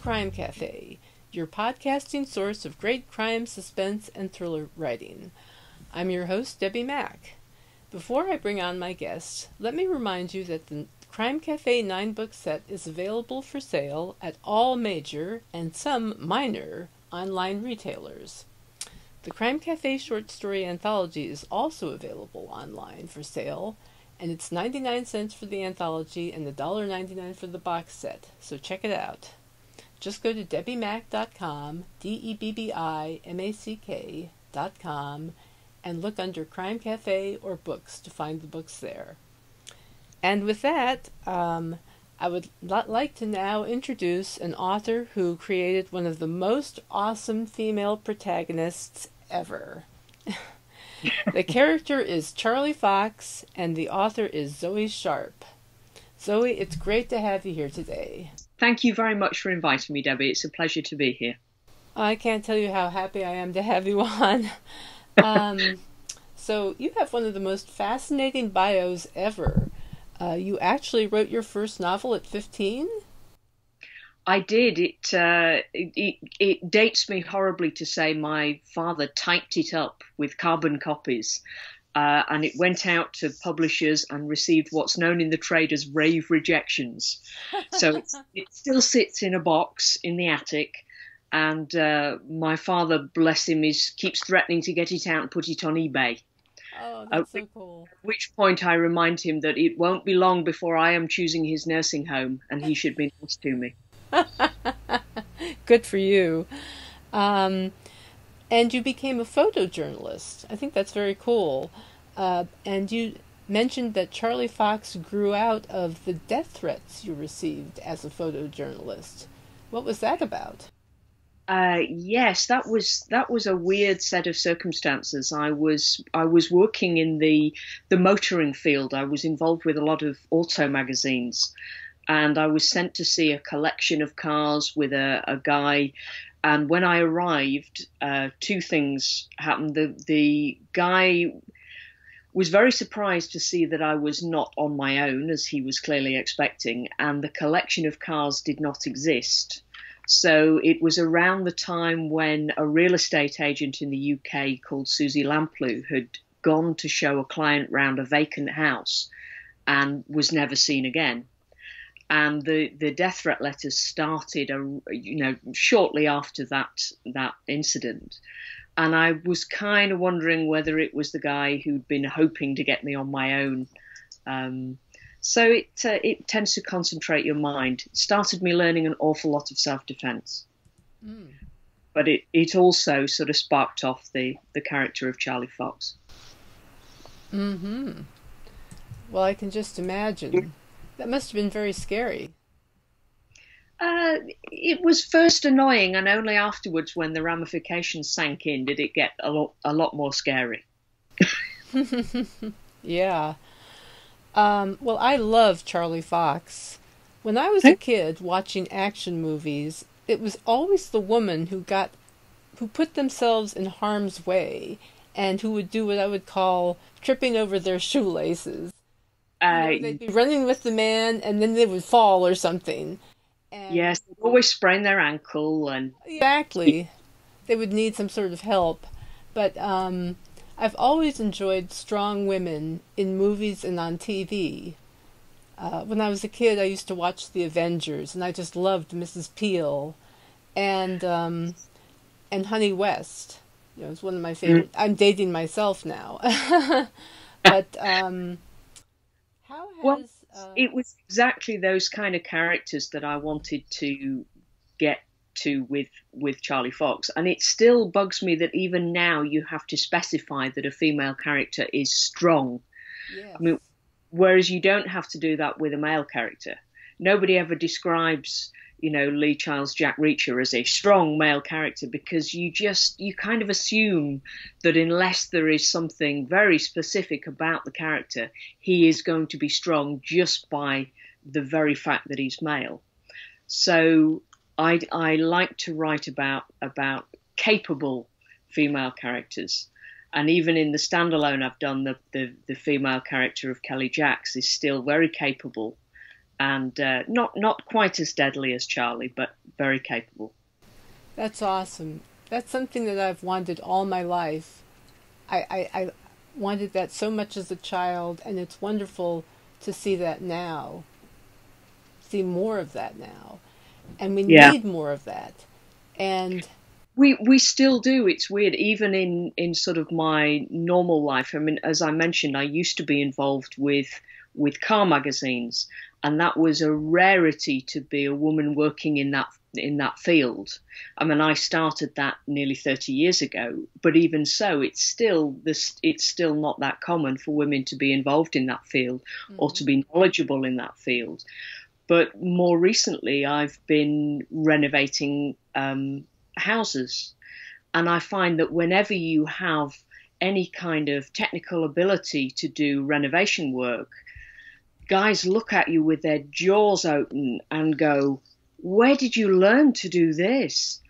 Crime Cafe, your podcasting source of great crime, suspense, and thriller writing. I'm your host, Debbie Mack. Before I bring on my guests, let me remind you that the Crime Cafe 9-book set is available for sale at all major and some minor online retailers. The Crime Cafe short story anthology is also available online for sale, and it's 99 cents for the anthology and $1.99 for the box set, so check it out. Just go to debbiemack.com, DEBBIMACK.com, and look under Crime Cafe or Books to find the books there. And with that, I would like to now introduce an author who created one of the most awesome female protagonists ever. The character is Charlie Fox, and the author is Zoe Sharp. Zoe, it's great to have you here today. Thank you very much for inviting me, Debbie. It's a pleasure to be here. I can't tell you how happy I am to have you on. So you have one of the most fascinating bios ever. You actually wrote your first novel at 15? I did. It dates me horribly to say my father typed it up with carbon copies, and it went out to publishers and received what's known in the trade as rave rejections. So it still sits in a box in the attic, and my father, bless him, keeps threatening to get it out and put it on eBay. Oh, that's so cool. At which point I remind him that it won't be long before I am choosing his nursing home, and he should be nice to me. Good for you. And you became a photojournalist. I think that's very cool. And you mentioned that Charlie Fox grew out of the death threats you received as a photojournalist. What was that about? Yes, that was a weird set of circumstances. I was working in the motoring field. I was involved with a lot of auto magazines, and I was sent to see a collection of cars with a guy. And when I arrived, two things happened. The guy was very surprised to see that I was not on my own, as he was clearly expecting, and the collection of cars did not exist. So it was around the time when a real estate agent in the UK called Susie Lamplugh had gone to show a client round a vacant house and was never seen again. And the death threat letters started, shortly after that incident. And I was kind of wondering whether it was the guy who'd been hoping to get me on my own. So it tends to concentrate your mind. It started me learning an awful lot of self-defense. But it also sort of sparked off the character of Charlie Fox. Mm-hmm. Well, I can just imagine. That must have been very scary. It was first annoying, and only afterwards, when the ramifications sank in, did it get a lot more scary. Yeah. Well, I love Charlie Fox. When I was a kid watching action movies, it was always the woman who put themselves in harm's way and who would do what I would call tripping over their shoelaces. They'd be running with the man, and then they would fall or something. And yes, they'd always sprain their ankle. Exactly. They would need some sort of help. But I've always enjoyed strong women in movies and on TV. When I was a kid, I used to watch The Avengers, and I just loved Mrs. Peel and Honey West. It's one of my favorite. I'm dating myself now. But how has... it was exactly those kind of characters that I wanted to get to with Charlie Fox, and it still bugs me that even now you have to specify that a female character is strong. Yes. I mean, whereas you don't have to do that with a male character. Nobody ever describes, Lee Child's Jack Reacher as a strong male character, because you kind of assume that unless there is something very specific about the character, he is going to be strong just by the very fact that he's male. So I like to write about capable female characters, and even in the standalone I've done, the female character of Kelly Jacks is still very capable, and not quite as deadly as Charlie, but very capable. That's awesome. That's something that I've wanted all my life. I wanted that so much as a child, and it's wonderful to see that now, see more of that now. And we need more of that. And we still do. It's weird, even in sort of my normal life. I mean, as I mentioned, I used to be involved with car magazines, and that was a rarity to be a woman working in that field. I mean, I started that nearly 30 years ago, but even so, it's still not that common for women to be involved in that field or to be knowledgeable in that field. But more recently, I've been renovating houses, and I find that whenever you have any kind of technical ability to do renovation work, guys look at you with their jaws open and go, "Where did you learn to do this?"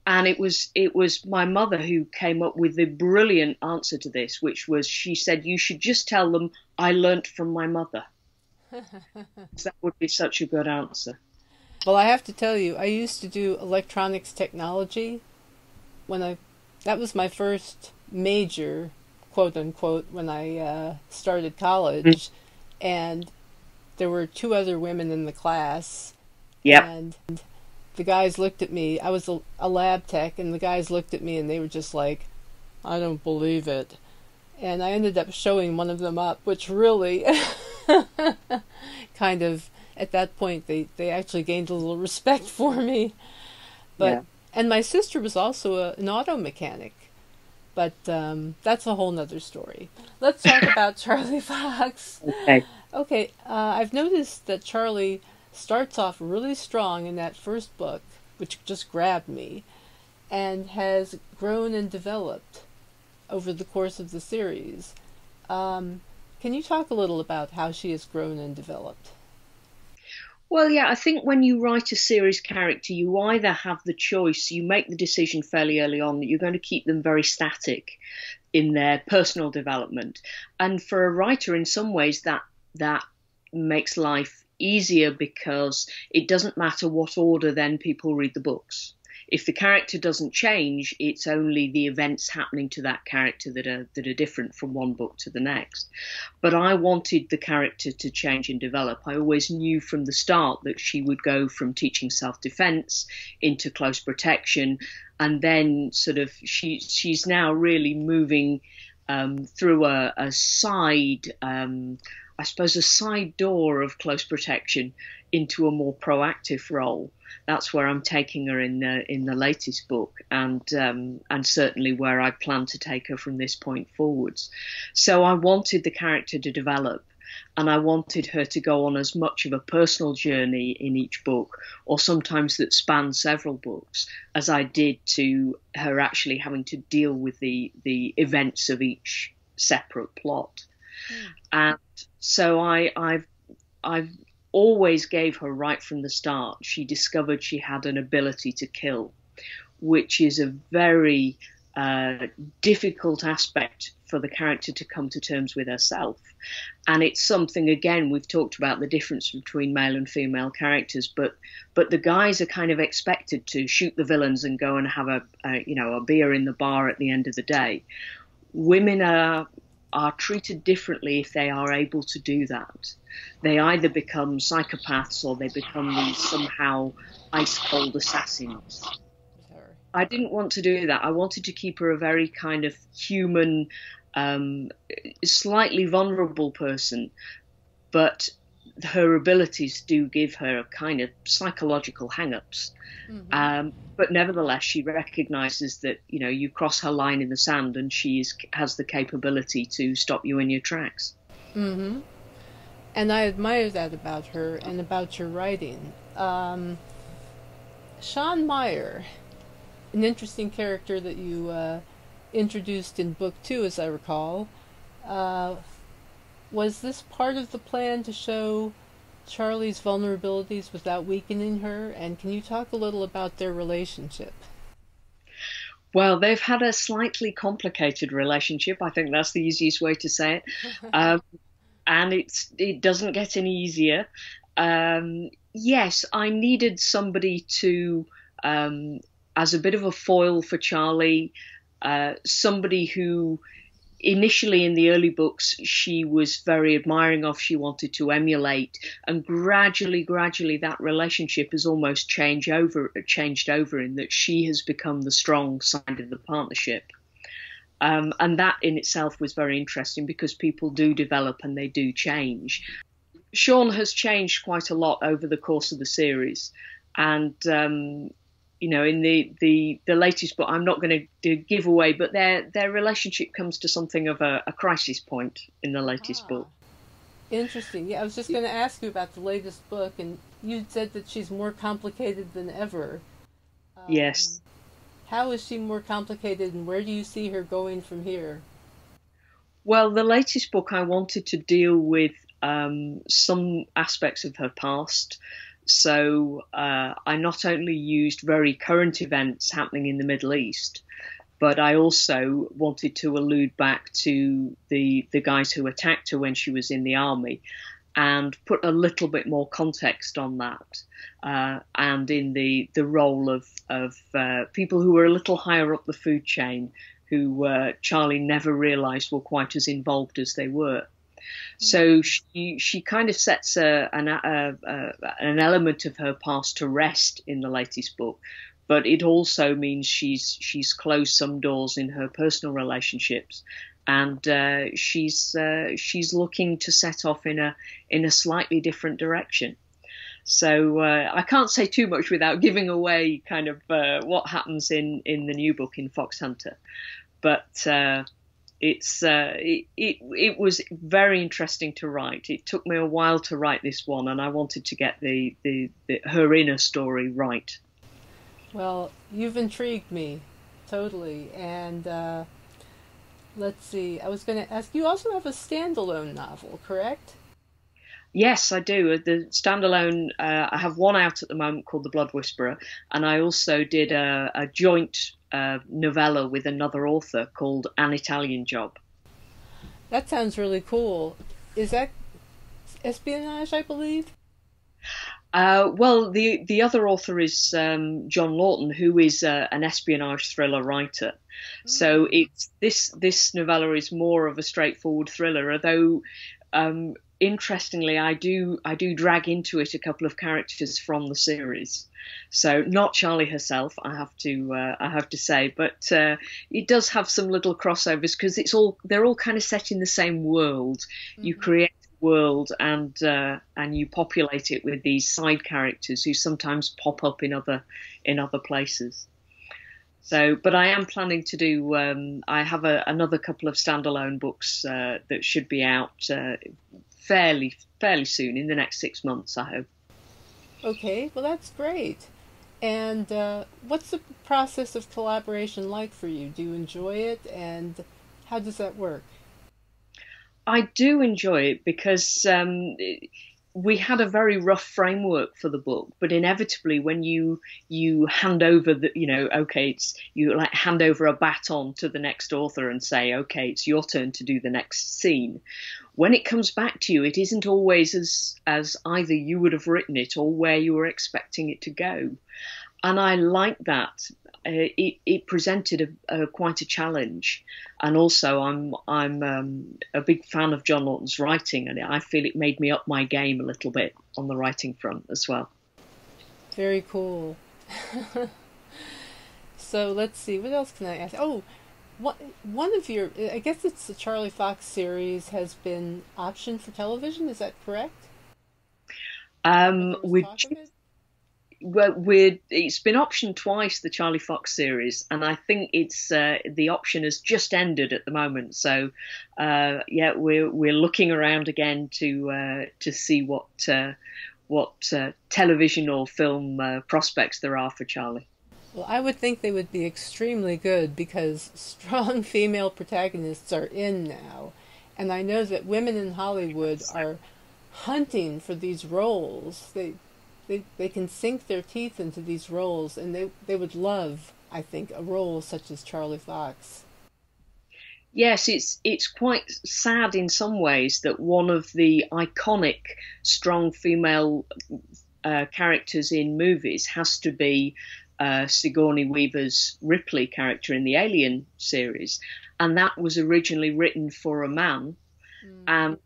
And it was my mother who came up with the brilliant answer to this, which was, she said, "You should just tell them I learnt from my mother." That would be such a good answer. Well, I have to tell you, I used to do electronics technology that was my first major, quote unquote, when I started college, and there were 2 other women in the class. Yep. And the guys looked at me. I was a lab tech, and the guys looked at me and they were just like, "I don't believe it." And I ended up showing one of them up, which really kind of, at that point, they actually gained a little respect for me. But and my sister was also an auto mechanic. But that's a whole nother story. Let's talk about Charlie Fox. Okay, I've noticed that Charlie starts off really strong in that first book, which just grabbed me, and has grown and developed over the course of the series. Can you talk a little about how she has grown and developed? Well, yeah, I think when you write a series character, you either have the choice, you make the decision fairly early on that you're going to keep them very static in their personal development. And for a writer, in some ways, that makes life easier, because it doesn't matter what order then people read the books. If the character doesn't change, it's only the events happening to that character that are different from one book to the next. But I wanted the character to change and develop. I always knew from the start that she would go from teaching self-defense into close protection, and then sort of she's now really moving through a side, I suppose, a side door of close protection into a more proactive role. That's where I'm taking her in the latest book, and certainly where I plan to take her from this point forwards. So I wanted the character to develop, and I wanted her to go on as much of a personal journey in each book, or sometimes that spanned several books, as I did to her actually having to deal with the events of each separate plot. And so I've always gave her right from the start. She discovered she had an ability to kill, which is a very difficult aspect for the character to come to terms with herself. And it's something, again, we've talked about the difference between male and female characters, but the guys are kind of expected to shoot the villains and go and have a beer in the bar at the end of the day. Women are treated differently if they are able to do that. They either become psychopaths or they become these somehow ice-cold assassins. I didn't want to do that. I wanted to keep her a very kind of human, slightly vulnerable person, but her abilities do give her kind of psychological hang-ups. But nevertheless, she recognises that, you cross her line in the sand, and she has the capability to stop you in your tracks. Mm-hmm. And I admire that about her and about your writing. Sean Meyer, an interesting character that you introduced in book 2, as I recall. Was this part of the plan to show Charlie's vulnerabilities without weakening her? And can you talk a little about their relationship? Well, they've had a slightly complicated relationship. I think that's the easiest way to say it. And it doesn't get any easier. Yes, I needed somebody to, as a bit of a foil for Charlie, somebody who initially in the early books she was very admiring of, she wanted to emulate, and gradually that relationship has almost changed over in that she has become the strong side of the partnership. And that in itself was very interesting because people do develop and they do change. Sean has changed quite a lot over the course of the series, and in the latest book, I'm not going to give away, but their relationship comes to something of a crisis point in the latest Ah, book. interesting. Yeah, I was just going to ask you about the latest book, and you said that she's more complicated than ever. Um, Yes. how is she more complicated, and where do you see her going from here? Well, the latest book I wanted to deal with some aspects of her past. So I not only used very current events happening in the Middle East, but I also wanted to allude back to the guys who attacked her when she was in the army and put a little bit more context on that, and in the role of people who were a little higher up the food chain, who Charlie never realised were quite as involved as they were. So she kind of sets an element of her past to rest in the latest book, but it also means she's closed some doors in her personal relationships, and she's looking to set off in a slightly different direction. So I can't say too much without giving away kind of what happens in the new book in Fox Hunter, but. It was very interesting to write. It took me a while to write this one, and I wanted to get the her inner story right. Well, you've intrigued me totally, and let's see. I was going to ask you also have a standalone novel, correct? Yes, I do. The standalone, I have one out at the moment called The Blood Whisperer, and I also did a joint novella with another author called An Italian Job. That sounds really cool. Is that espionage, I believe? Well, the other author is John Lawton, who is an espionage thriller writer. So Mm. it's this novella is more of a straightforward thriller, although interestingly, I do drag into it a couple of characters from the series. So not Charlie herself, I have to say, but it does have some little crossovers because they're all kind of set in the same world. You Hmm. create a world and you populate it with these side characters who sometimes pop up in other places. So, but I am planning to do. I have another couple of standalone books that should be out fairly soon, in the next 6 months, I hope. Okay, well, that's great. And what's the process of collaboration like for you? Do you enjoy it, and how does that work? I do enjoy it because we had a very rough framework for the book, but inevitably, when you hand over okay, it's you like hand over a baton to the next author and say, okay, it's your turn to do the next scene. When it comes back to you, it isn't always as either you would have written it or where you were expecting it to go. And I like that. It presented quite a challenge, and also I'm a big fan of John Lawton's writing, and I feel it made me up my game a little bit on the writing front as well. Very cool. So let's see, what else can I ask? Oh, one of your, I guess it's the Charlie Fox series, has been optioned for television. Is that correct? There was We're talk of it. it's been optioned twice, the Charlie Fox series, and I think it's the option has just ended at the moment. So yeah, we're looking around again to see what television or film prospects there are for Charlie. Well, I would think they would be extremely good because strong female protagonists are in now. And I know that women in Hollywood are hunting for these roles. They can sink their teeth into these roles, and they would love, I think, a role such as Charlie Fox. Yes, it's quite sad in some ways that one of the iconic strong female characters in movies has to be Sigourney Weaver's Ripley character in the Alien series, and that was originally written for a man, and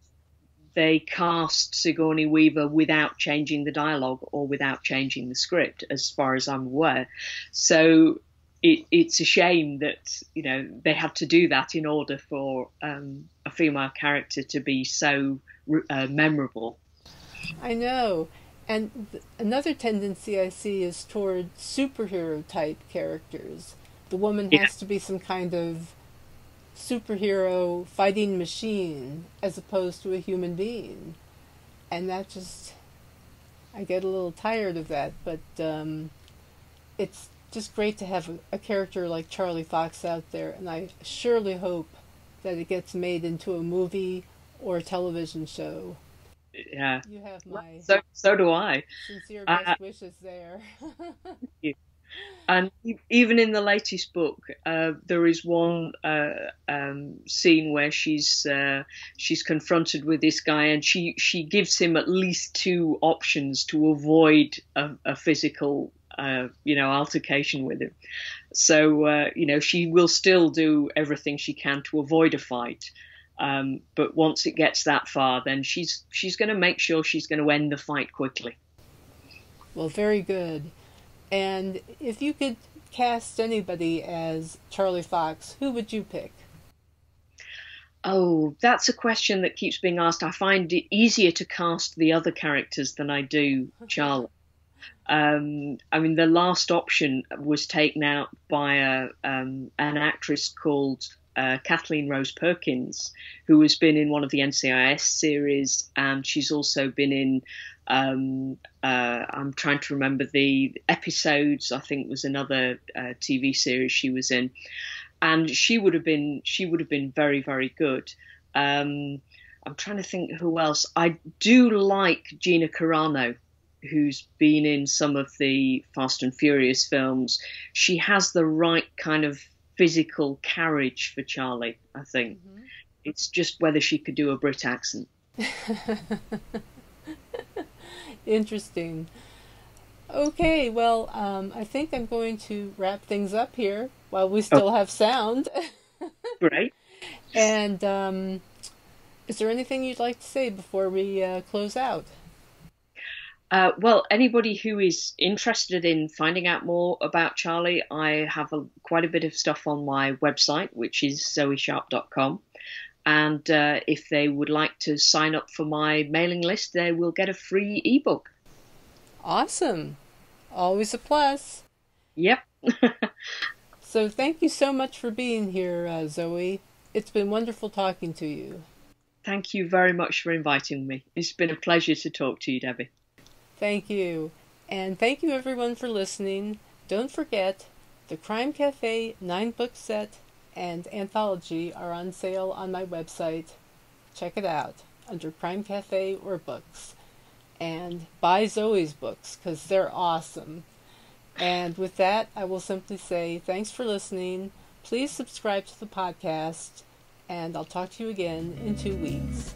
they cast Sigourney Weaver without changing the dialogue or without changing the script, as far as I'm aware. So it's a shame that they had to do that in order for a female character to be so memorable. I know. And another tendency I see is toward superhero type characters. The woman has to be some kind of superhero fighting machine as opposed to a human being. And that just, I get a little tired of that, but it's just great to have a character like Charlie Fox out there, and I surely hope that it gets made into a movie or a television show. Yeah. You have my so do I. Sincere best wishes there. And even in the latest book, there is one scene where she's confronted with this guy, and she gives him at least two options to avoid a physical altercation with him. So she will still do everything she can to avoid a fight. But once it gets that far, then she's going to make sure she's going to end the fight quickly. Well, very good. And if you could cast anybody as Charlie Fox, who would you pick? Oh, that's a question that keeps being asked. I find it easier to cast the other characters than I do Charlie. The last option was taken out by an actress called Kathleen Rose Perkins, who has been in one of the NCIS series, and she's also been in I'm trying to remember the episodes. I think it was another TV series she was in, and she would have been very, very good. I'm trying to think who else. I do like Gina Carano, who's been in some of the Fast and Furious films. She has the right kind of physical carriage for Charlie, I think. Mm-hmm. It's just whether she could do a Brit accent. Interesting. Okay, well, I think I'm going to wrap things up here while we still have sound. Great. And is there anything you'd like to say before we close out? Well, anybody who is interested in finding out more about Charlie, I have quite a bit of stuff on my website, which is zoesharp.com. And if they would like to sign up for my mailing list, they will get a free ebook. Awesome. Always a plus. Yep. So thank you so much for being here, Zoe. It's been wonderful talking to you. Thank you very much for inviting me. It's been a pleasure to talk to you, Debbie. Thank you. And thank you everyone for listening. Don't forget, the Crime Cafe 9-book set and anthology are on sale on my website. Check it out under Crime Cafe or books. And buy Zoe's books because they're awesome. And with that, I will simply say thanks for listening. Please subscribe to the podcast, and I'll talk to you again in 2 weeks.